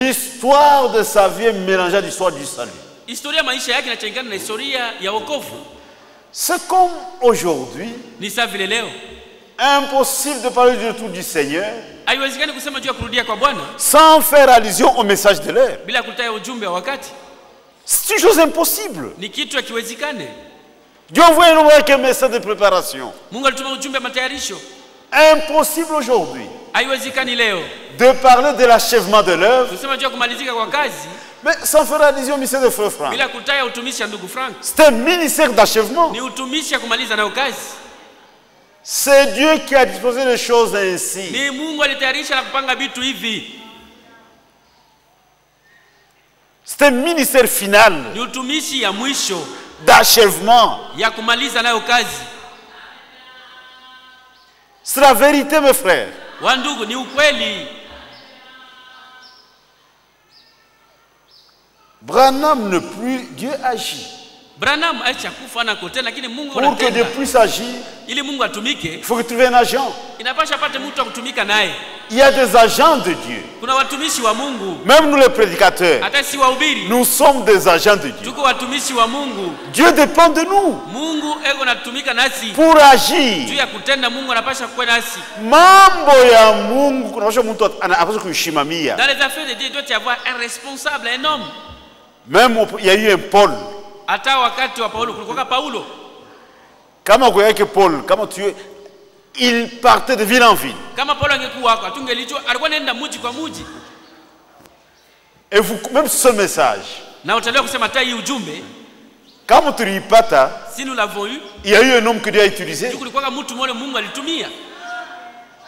L'histoire de sa vie est mélangée à l'histoire du salut. Historia maisha yake inachanganyika na historia ya wokovu. C'est comme aujourd'hui, Ni sawa vile leo. Impossible de parler du retour du Seigneur Haiwezekani kusema juu ya kurudia kwa Bwana sans faire allusion au message de l'heure. bila kutaja ujumbe wa wakati. C'est une chose impossible. Ni kitu hakiwezekane. Dieu envoie un message de préparation. Mungu alituma ujumbe wa matayarisho. Impossible aujourd'hui Haiwezekani leo de parler de l'achèvement de l'œuvre, kusema juu ya kumalizika kwa kazi mais sans faire allusion au ministère de Frère Franck. bila kutaja utumishi wa ndugu Frank. C'est un ministère d'achèvement. Ni utumishi ya kumaliza nayo kazi. C'est Dieu qui a disposé les choses ainsi. Ni Mungu alitayarisha na kupanga vitu hivi. C'est un ministère final Ni utumishi ya mwisho d'achèvement. ya kumaliza nayo kazi. C'est la vérité, mes frères. Wa ndugu, ni ukweli. Branham ne plus, Dieu agit. Branham acha kufa na kote, lakini Mungu Pour que Dieu anatenda. puisse agir, Ili Mungu atumike, il faut trouver un agent. inapasha pate mtu wa kutumika naye. Il y a des agents de Dieu. Kuna watumishi wa Mungu. Même nous les prédicateurs, Hata si wahubiri, nous sommes des agents de Dieu. tuko watumishi wa Mungu. Dieu dépend de nous Mungu eko natumika nasi. pour Juu agir. ya kutenda Mungu anapasha kuwa nasi. Mambo ya Mungu kunapaswa mtu anapaswa kuishimamia. Dans les affaires de Dieu, il doit y avoir un responsable, un homme. Même il y a eu un Paul. Hata wakati wa Paulo kulikuwa Paulo. Kama kwa yake Paul, kama tu il partait de ville en ville. Kama Paulo angekuwa hako, atungelijua alikuwa anaenda mji kwa mji. Et vous, même ce message, Na utaelewa kusema hata hii ujumbe, quand tu ripata, si nous l'avons eu, il y a eu un homme que Dieu a utilisé. kulikuwa mtu mmoja Mungu alitumia.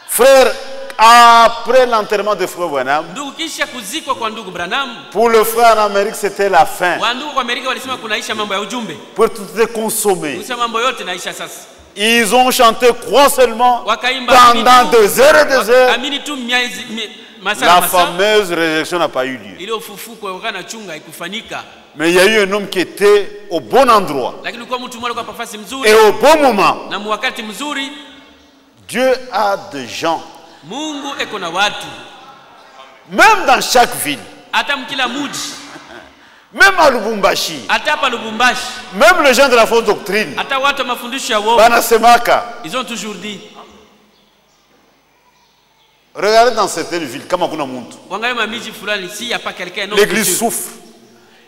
Frère, après l'enterrement de Frère Branham, Ndugu, kisha kuzikwa kwa ndugu Branham, pour le frère en Amérique, c'était la fin. wa ndugu kwa Amerika walisema kunaisha mambo ya ujumbe. Pour tout est consommé. Kusema mambo yote naisha sasa. Ils ont chanté croix seulement Wakaimba pendant 2 heures et 2 heures. Amini tu miezi masaa La masaa. fameuse résurrection n'a pas eu lieu. Ile ufufuko wakana chunga ikufanyika. Mais il y a eu un homme qui était au bon endroit Lakini kwa mtu mmoja kwa nafasi mzuri et au bon moment. na wakati mzuri. Dieu a des gens, Mungu eko na watu. même dans chaque ville, Hata mkila mji, même à Lubumbashi, hata hapa Lubumbashi, même les gens de la fausse doctrine, hata watu wa mafundisho ya uongo, Banasemaka. ils ont toujours dit, Regardez dans certaines villes, comme kuna muntu, wangaye mamiji fulani si ya pa quelqu'un non. l'église souffre.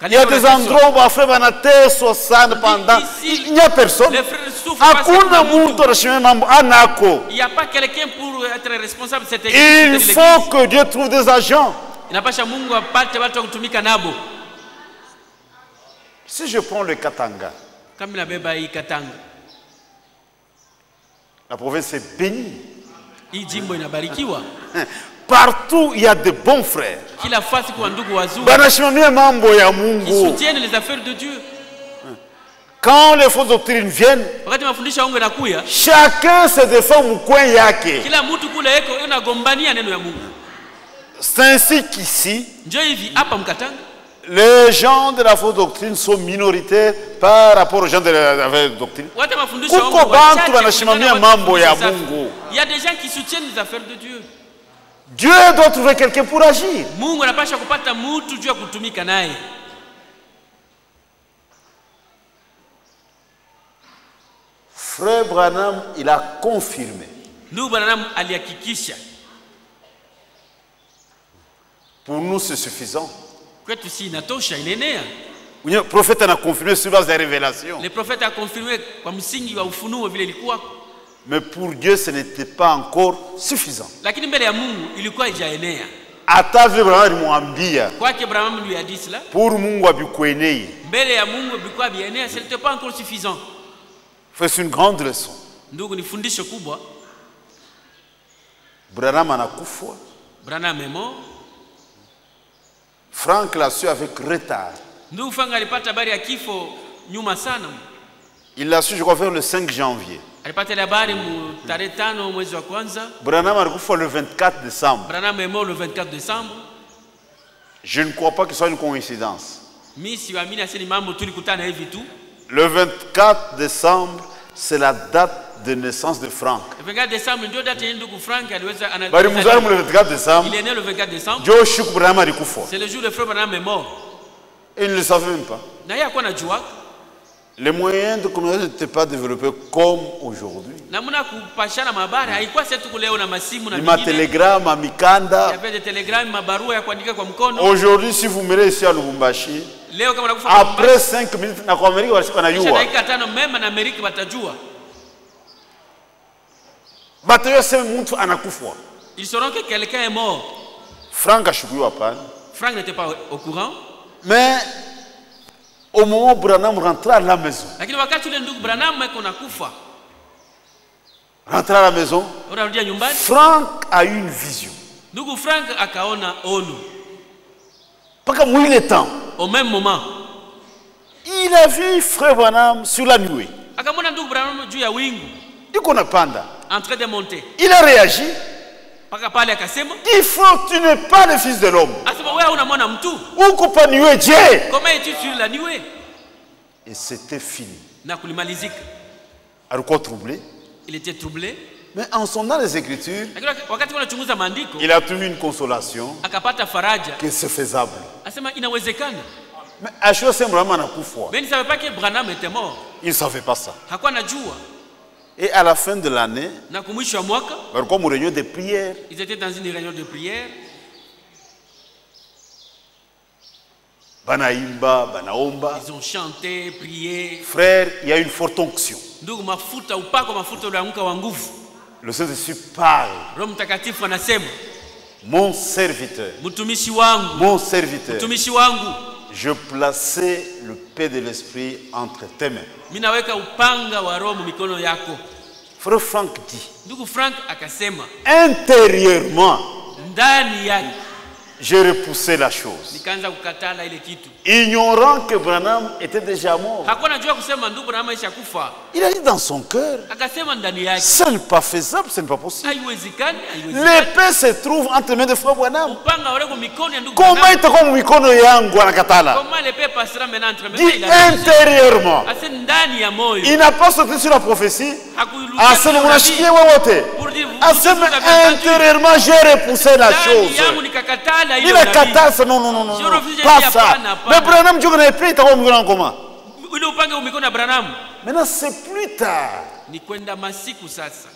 Il y a des endroits où frère Banate Sosan pendant, il n'y a personne. Les frères souffrent parce Hakuna qu'il muntu anashimama mambo anako. n'y a pas quelqu'un pour être responsable de cette église. Il faut que Dieu trouve des agents. Inapasha Mungu apate watu wa kutumika nabo. Si je prends le Katanga, Kama nabeba hii Katanga, la province est bénie. hii jimbo inabarikiwa. Partout il y a de bons frères. Kila fasi kwa ndugu wazuri. Banashimamia mambo ya Ils Mungu. soutiennent les affaires de Dieu. Quand les fausses doctrines viennent, Wakati mafundisho yangu yanakuya, chacun se défend mkwen yake. kila mtu kule yeko unagombania neno ya Mungu. C'est ainsi qu'ici, Njoo hivi hapa Mkatanga, les gens de la fausse doctrine sont minoritaires par rapport aux gens de la vraie doctrine. watu mafundisho yangu Kuko bantu banashimamia mambo ya Mungu. Il y a des gens qui soutiennent les affaires de Dieu. Dieu doit trouver quelqu'un pour agir. Mungu anapasha kupata mtu juu ya kutumika naye. Frère Branham, il a confirmé. Ndugu Branham alihakikisha. Pour nous, c'est suffisant. Kwetu si inatosha, inaenea. Le prophète a confirmé sur base des révélations. Le prophète a confirmé kwa msingi wa ufunuo vile ilikuwa. Mais pour Dieu, ce n'était pas encore suffisant. Lakini mbele ya Mungu ilikuwa haijaenea. Hata vile Branham alimwambia, Kwake Branham lui a dit cela. pour Mungu abikueneye. Mbele ya Mungu ilikuwa haijaenea, ce n'était pas encore suffisant. C'est une grande leçon. Ndugu, ni fundisho kubwa. Branham anakufa. Branham est mort. Frank l'a su avec retard. Ndugu Frank alipata habari ya kifo nyuma sana. Il l'a su, je crois, vers le 5 janvier. Alipata ile habari tarehe 5 mwezi wa kwanza. Branham alikufa le 24 décembre. Branham est mort le 24 décembre. Je ne crois pas que ce soit une coïncidence. Mimi siamini asini mambo tulikutana hivi tu. Le 24 décembre, c'est la date de naissance de Franck. Le 24 décembre ndio date yenye ndugu Frank aliweza Bari muzali le 24 décembre. Il est né le 24 décembre. Jo Shuk Branham alikufa. C'est le jour de frère Branham est mort. Et il ne le savait même pas. Na yeye alikuwa anajua. Les moyens de communication n'étaient pas développés comme aujourd'hui. Namna kupashana habari haikuwa sasa tu leo na masimu na Ma télégramme, ma mikanda. Il y avait des télégrammes, mabarua ya kuandika kwa mkono. Aujourd'hui, si vous mettez ici à Lubumbashi, Leo kama nakufa après 5 minutes na kwa Amerika wanajua. Dakika 5 mema na Amerika watajua. Batayo sema mtu anakufa. Ils sauront que quelqu'un est mort. Franck ashukuiwa hapana. Frank n'était pas au courant. Mais au moment où Branham rentrait à la maison, Lakini wakati ule ndugu Branham yuko nakufa. rentrait à la maison, Unarudia nyumbani. Franck a eu une vision. Ndugu Frank akaona ono. Parce que il est temps. Au même moment. Il a vu frère Branham sur la nuée. Akamwona ndugu Branham juu ya wingu. Il connaît panda. En train de monter. Il a réagi. Paka pale akasema, Il faut, tu n'es pas le fils de l'homme. asema wewe unamwona mtu. Ou pas nuée Dieu. Comment es-tu sur la nuée? Et c'était fini. Na kulimalizika. Alikuwa troublé. Il était troublé. Mais en sondant les Écritures, Lakini wakati wanachunguza maandiko, il a trouvé une consolation akapata faraja. que c'est faisable. Asema inawezekana. Mais Ashua Sembrama n'a pas foi. Mais il ne savait pas que Branham était mort. Il ne savait pas ça. Hakuwa anajua. Et à la fin de l'année, Na kumwisho wa mwaka, walikuwa mu réunion de prière. ils étaient dans une réunion de prière. Banaimba, banaomba. Ils ont chanté, prié. Frère, il y a une forte onction. Ndugu, mafuta upako, mafuta uliamka wa nguvu. Le Saint-Esprit parle. Roho Mtakatifu anasema, Mon serviteur, mtumishi wangu, mon serviteur, mtumishi wangu, je plaçais le paix de l'Esprit entre tes mains. mimi naweka upanga wa Roho mikono yako. Frère Franck dit, Ndugu Frank akasema, intérieurement, ndani yake j'ai repoussé la chose, nikaanza kukatala ile kitu. ignorant que Branham était déjà mort. Hakuwa anajua kusema ndugu Branham ishakufa. Il a dit dans son cœur, Akasema ndani yake, ce n'est pas faisable, ce n'est pas possible. haiwezekani, haiwezekani. L'épée se trouve entre les mains de frère Branham. Upanga wale kwa mikono ya ndugu Comment Branham. itakuwa mikono yangu anakatala? Comment l'épée passera maintenant entre mes Dit mains? intérieurement. Ase ndani ya moyo. Il n'a pas sauté sur la prophétie. Hakuirudia Asema unashikia wote. pour dire Asema intérieurement j'ai repoussé la chose. ndani yangu nikakatala ile Il a katasa non non non non. Je refuse, Pas j'ai dit ça. hapana, hapana. Mais Branham Dieu n'a pas itakuwa mikono comment? ile upanga wa mikono ya Branham. Maintenant c'est plus tard. Ni kwenda masiku sasa.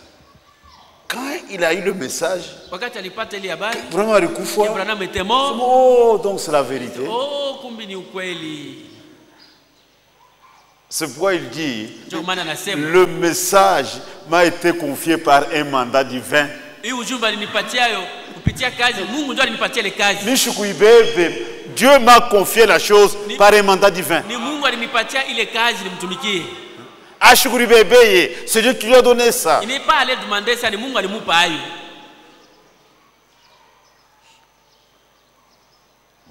Quand il a eu le message, Wakati alipata ile habari, Branham alikufa. Branham était mort. Oh, donc c'est la vérité. Oh, kumbi ni ukweli. C'est pourquoi il dit, Ndio maana anasema, le message m'a été confié par un mandat divin. hii ujumbe alinipatia kupitia kazi. Mungu ndio alinipatia ile kazi. Mishukubebe, Dieu m'a confié la chose par un mandat divin. Ni Mungu alinipatia ile kazi nimtumikie. Ashukubebe, c'est Dieu qui lui a donné ça. Il n'est pas allé demander ça, ni Mungu alimupa hayo.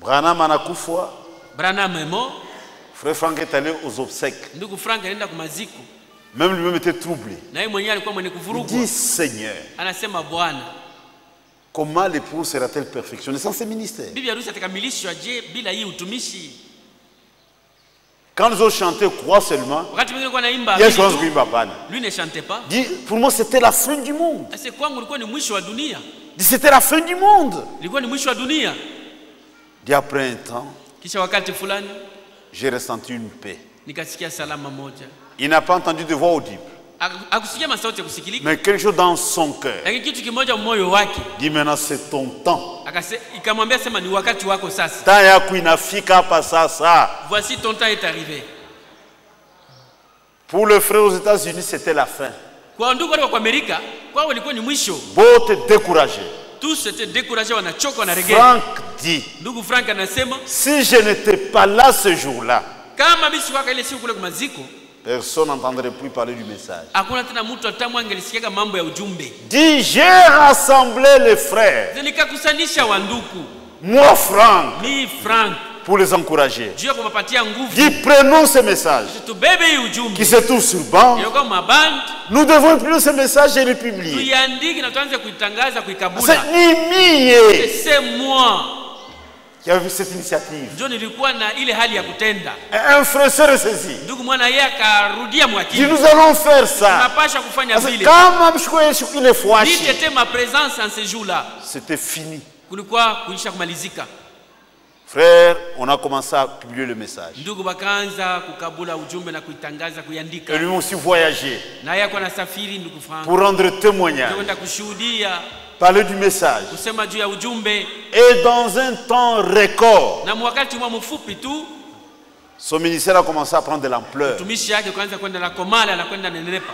Branham anakufa. Branham est mort. Frère Franck est allé aux obsèques. Ndugu Frank alienda kwa maziko. Même lui-même était troublé. Na yeye mwenyewe alikuwa mwenye Il kuvurugwa. dit, Seigneur, Anasema Bwana, comment l'épouse sera-t-elle perfectionnée sans ce ministère? bibi harusi atakamilishwa je bila hii utumishi? Quand nous avons chanté Croix seulement, Wakati mwingine kwa naimba, il y a chose qui m'a pas. lui ne chantait pas. Dit, pour moi c'était la fin du monde. Ase kwangu ilikuwa ni mwisho wa dunia. Dit, c'était la fin du monde. Ilikuwa ni mwisho wa dunia. Dit, après un temps, Kisha wakati fulani j'ai ressenti une paix. nikasikia salama moja. Il n'a pas entendu de voix audible, Akusikia masauti ya kusikilika, mais quelque chose dans son cœur. lakini kitu kimoja moyo wake. Dit, maintenant c'est ton temps. Ikamwambia sema ni wakati wako sasa. Temps yako inafika hapa sasa. Voici ton temps est arrivé. Pour le frère aux États-Unis, c'était la fin. Kwa ndugu wale wa Amerika, kwao ilikuwa ni mwisho. Bote découragé. Tous étaient découragés, wanachoka, wanaregea. Franck dit, Ndugu Frank anasema, si je n'étais pas là ce jour-là, kama mimi sikuwa ile siku kule kwa maziko, personne n'entendrait plus parler du message. hakuna tena mtu atamu angelisikia mambo ya ujumbe. Dit, j'ai rassemblé les frères, Nikakusanisha wanduku, moi Franck, ni Frank, pour les encourager. juu ya kuwapatia nguvu. Dit, prenons ce message Tubebe hii qui ujumbe. se trouve sur banc. Yoko maband, Nous devons prendre ce message et le publier. tuiandike na tuanze kuitangaza, kuikabula. C'est ni mie. C'est moi. qui avait cette initiative. Ndio nilikuwa na ile hali ya kutenda. Un frère se ressaisit. Ndugu mwana yeye akarudia Dit mwakili. nous allons faire ça. Tunapasha kufanya vile. Kama mshukwe ile fois. Nitete ma présence en ce jour-là. C'était fini. Kulikuwa kuisha kumalizika. Frère, on a commencé à publier le message. Ndugu bakaanza kukabula ujumbe na kuitangaza kuiandika. Et lui aussi voyager. Na yeye alikuwa anasafiri ndugu Frank. Pour rendre témoignage. Kwenda kushuhudia. Parler du message. Kusema juu ya ujumbe. Et dans un temps record. Na wakati mfupi tu. Son ministère a commencé à prendre de l'ampleur. Tumishi yake kwanza kwenda na komala na kwenda nenepa.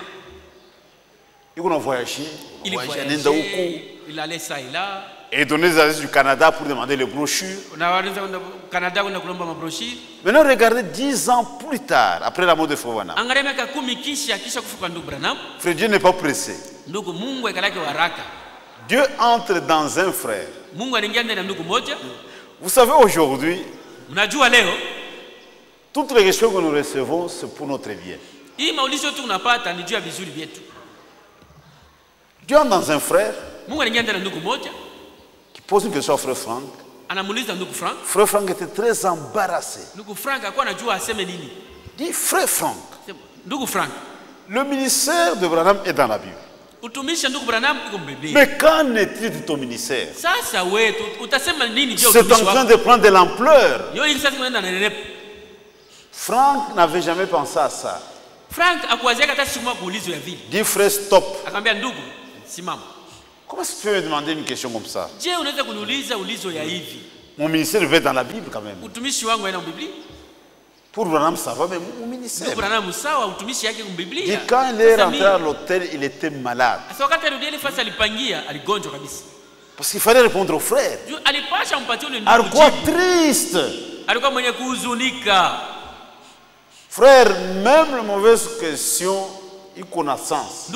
Il a voyagé. Il allait ça et là. Et donner des adresses du Canada pour demander les brochures. Maintenant, regardez 10 ans plus tard, après la mort de Frère Branham. Frère, Dieu n'est pas pressé. Dieu entre dans un frère. Vous savez, aujourd'hui, toutes les questions que nous recevons, c'est pour notre bien. Dieu entre dans un frère. Pose une question à Frère Frank. Frère Frank était très embarrassé. Dit Frère Frank. Le ministère de Branham est dans la Bible. Mais qu'en est-il de ton ministère? C'est en train de prendre de l'ampleur. Frank n'avait jamais pensé à ça. Dit Frère, stop. Comment est-ce que tu peux me demander une question comme ça? Mon ministère va être dans la Bible quand même. Pour Branham, ça va, mais mon ministère. Et quand il est rentré à l'hôtel, il était malade. Parce qu'il fallait répondre aux frères. Alors quoi triste. Frère, même les mauvaises questions, il connaissance.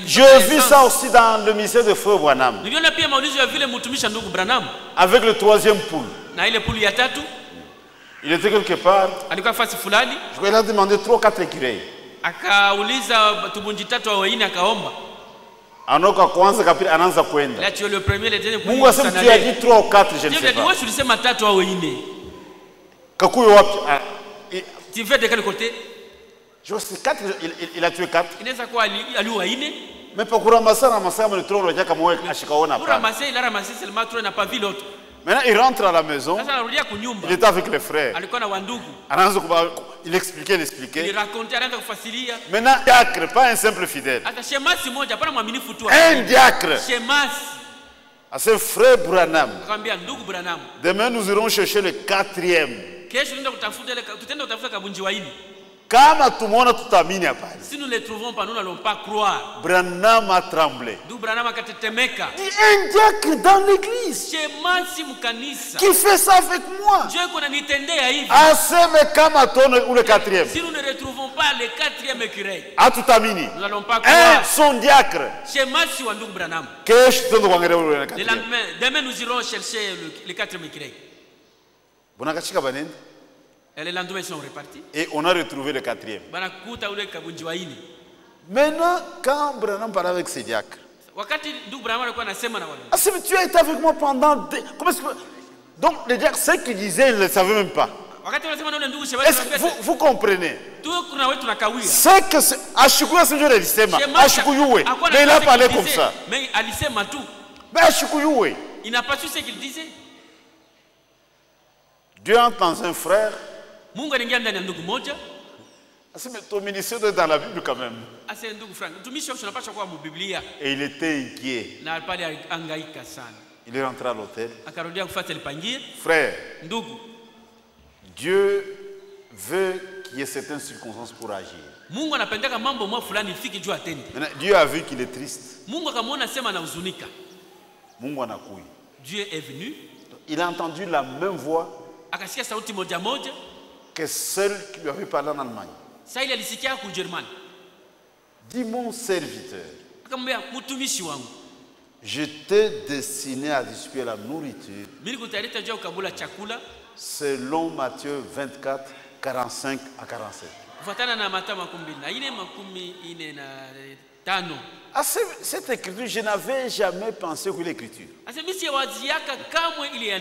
Je vis ça aussi dans le ministère de Frère Branham. Avec le troisième poule. Il était quelque part. Je vais lui demander 3 ou 4 écureuils. Anoka kwanza kapili anaanza kwenda. Mungu asema tu a dit 3 ou 4, je ne sais pas. Kakuyo wapi? Tu veux de quel côté? Je vois c'est 4, il a tué 4. Mais pour ramasser, le trône, il n'a pas vu l'autre. Maintenant, il rentre à la maison. Il était avec les frères. Il expliquait, il expliquait. Maintenant, diacre, pas un simple fidèle. Un diacre. À ce frère Branham. Demain, nous irons chercher le 4e. Kama tumona tutamini hapa. Si nous ne les trouvons pas, nous n'allons pas croire. Branham a tremblé. D'où Branham a katetemeka. Il y a un diacre dans l'église qui fait ça avec moi. Aseme kama tono ou le 4e. Si nous ne retrouvons pas le 4e écureuil, a tutamini. Nous n'allons pas croire. Son diacre. Demain nous irons chercher le 4e écureuil. Et les lendemains sont repartis. Et on a retrouvé le 4e. Maintenant, quand Branham parlait avec ses diacres, tu as été avec moi pendant... Comment est-ce que... Donc, les diacres, ce qu'ils disaient, ils ne le savaient même pas. Est-ce que vous comprenez? C'est que... Ashikuya, c'est le Lisema. Ashikuyuwe. Mais il a parlé comme ça. Mais Ashikuyuwe. Il n'a pas su ce qu'il disait. Dieu entre dans un frère. Mais ton ministère est dans la Bible quand même. Et il était inquiet. Il est rentré à l'hôtel. Frère, Dieu veut qu'il y ait certaines circonstances pour agir. Maintenant, Dieu a vu qu'il est triste. Dieu est venu. Il a entendu la même voix que celle qui lui avait parlé en Allemagne. Dis mon serviteur, je t'ai destiné à distribuer la nourriture selon Matthieu 24, 45 à 47. À cette écriture, je n'avais jamais pensé que l'écriture.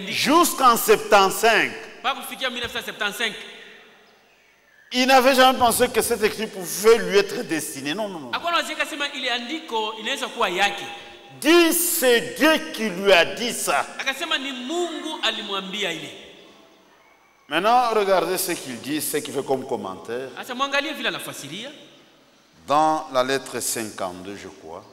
Jusqu'en 75. Il n'avait jamais pensé que cette écriture pouvait lui être destinée. Non, non, non. Dit, c'est Dieu qui lui a dit ça. Maintenant, regardez ce qu'il dit, ce qu'il fait comme commentaire. Dans la lettre 52, je crois.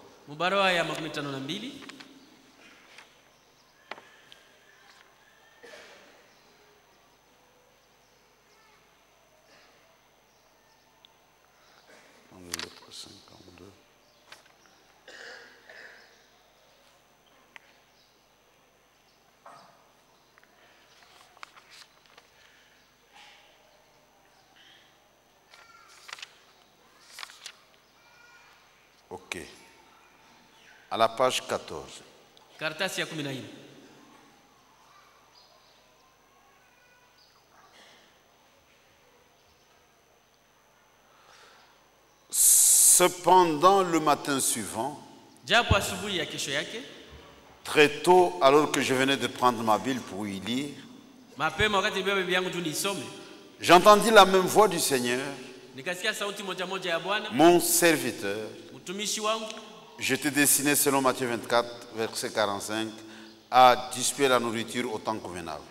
Ok. À la page 14. Cependant, le matin suivant, très tôt, alors que je venais de prendre ma Bible pour y lire, j'entendis la même voix du Seigneur, mon serviteur. Je t'ai destiné selon Matthieu 24, verset 45, à distribuer la nourriture au temps convenable.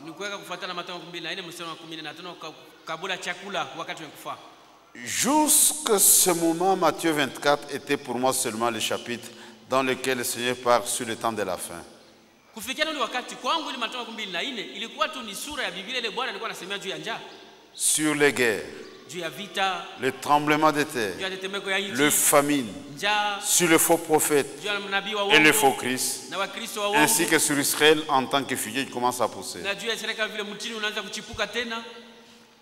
Jusqu'à ce moment, Matthieu 24 était pour moi seulement le chapitre dans lequel le Seigneur parle sur le temps de la fin. Sur les guerres, le tremblement de terre, le famine, sur le faux prophète et le faux Christ, ainsi que sur Israël en tant que figuier qui commence à pousser.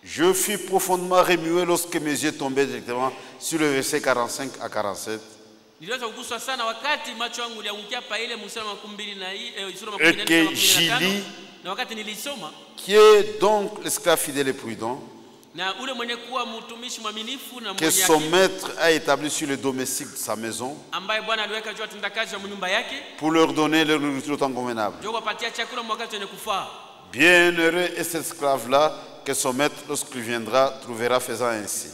Je fus profondément remué lorsque mes yeux tombaient directement sur le verset 45 à 47. Et que j'y lis, qui est donc l'esclave fidèle et prudent, que son maître a établi sur le domestique de sa maison pour leur donner leur nourriture au temps convenable. Bienheureux est cet esclave-là que son maître, lorsqu'il viendra, trouvera faisant ainsi.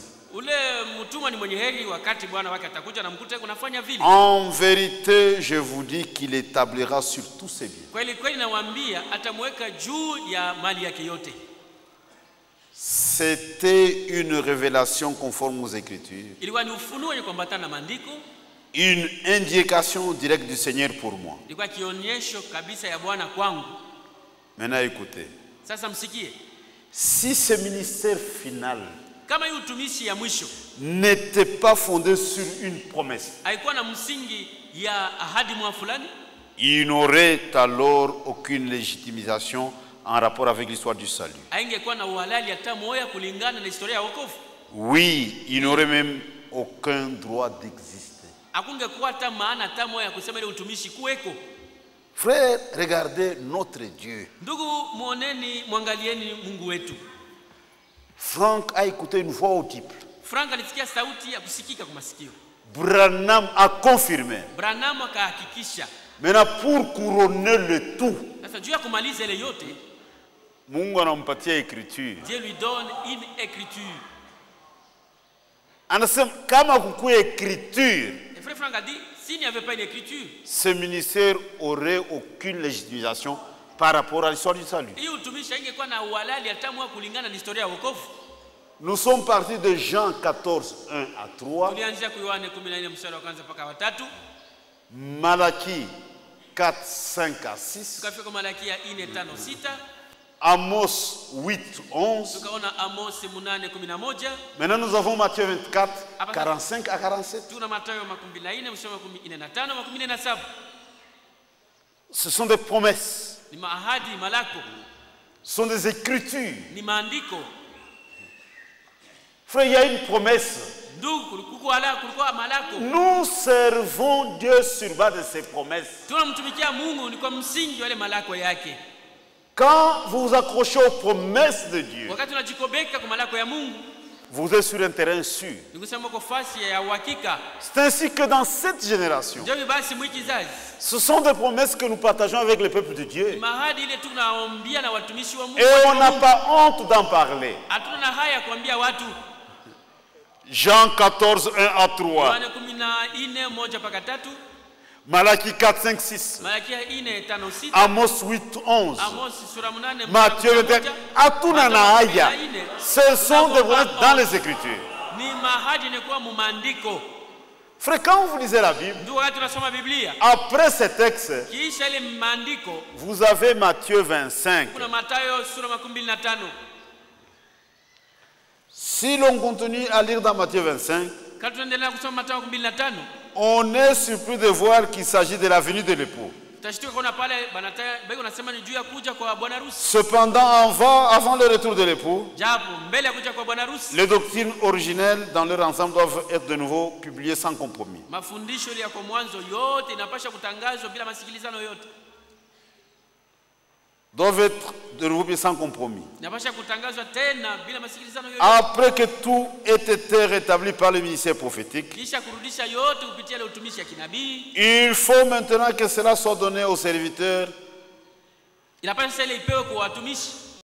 En vérité, je vous dis qu'il établira sur tous ses biens. C'était une révélation conforme aux Écritures. Une indication directe du Seigneur pour moi. Maintenant écoutez. Si ce ministère final n'était pas fondé sur une promesse, il n'aurait alors aucune légitimisation en rapport avec l'histoire du salut. Oui, il n'aurait même aucun droit d'exister. Frère, regardez notre Dieu. Franck a écouté une voix audible. Branham a confirmé. Maintenant, pour couronner le tout, Mungu anampatia écriture. Dieu lui donne une écriture. Anasema kama kukuwa écriture, et frère Franck a dit, s'il n'y avait pas une écriture, ce ministère aurait aucune légitimisation par rapport à l'histoire du salut. Nous sommes partis de Jean 14, 1 à 3, Malachie 4, 5 à 6, Amos 8, 11. Maintenant nous avons Matthieu 24, 45 à 47. Ce sont des promesses. Ce sont des écritures. Frère, il y a une promesse. Nous servons Dieu sur base de ses promesses. Quand vous vous accrochez aux promesses de Dieu, vous êtes sur un terrain sûr. C'est ainsi que dans cette génération, ce sont des promesses que nous partageons avec le peuple de Dieu. Et on n'a pas honte d'en parler. Jean 14, 1 à 3. Malachie 4, 5, 6. Amos 8, 11. Matthieu 21. Atunanaaya. Ce sont des promesses dans les Écritures. Frère, quand vous lisez la Bible, après ces textes, vous avez Matthieu 25. Si l'on continue à lire dans Matthieu 25, on est surpris de voir qu'il s'agit de la venue de l'époux. Cependant, avant le retour de l'époux, les doctrines originelles dans leur ensemble doivent être de nouveau publiées sans compromis. Doivent être de nouveau sans compromis. Après que tout ait été rétabli par le ministère prophétique, il faut maintenant que cela soit donné aux serviteurs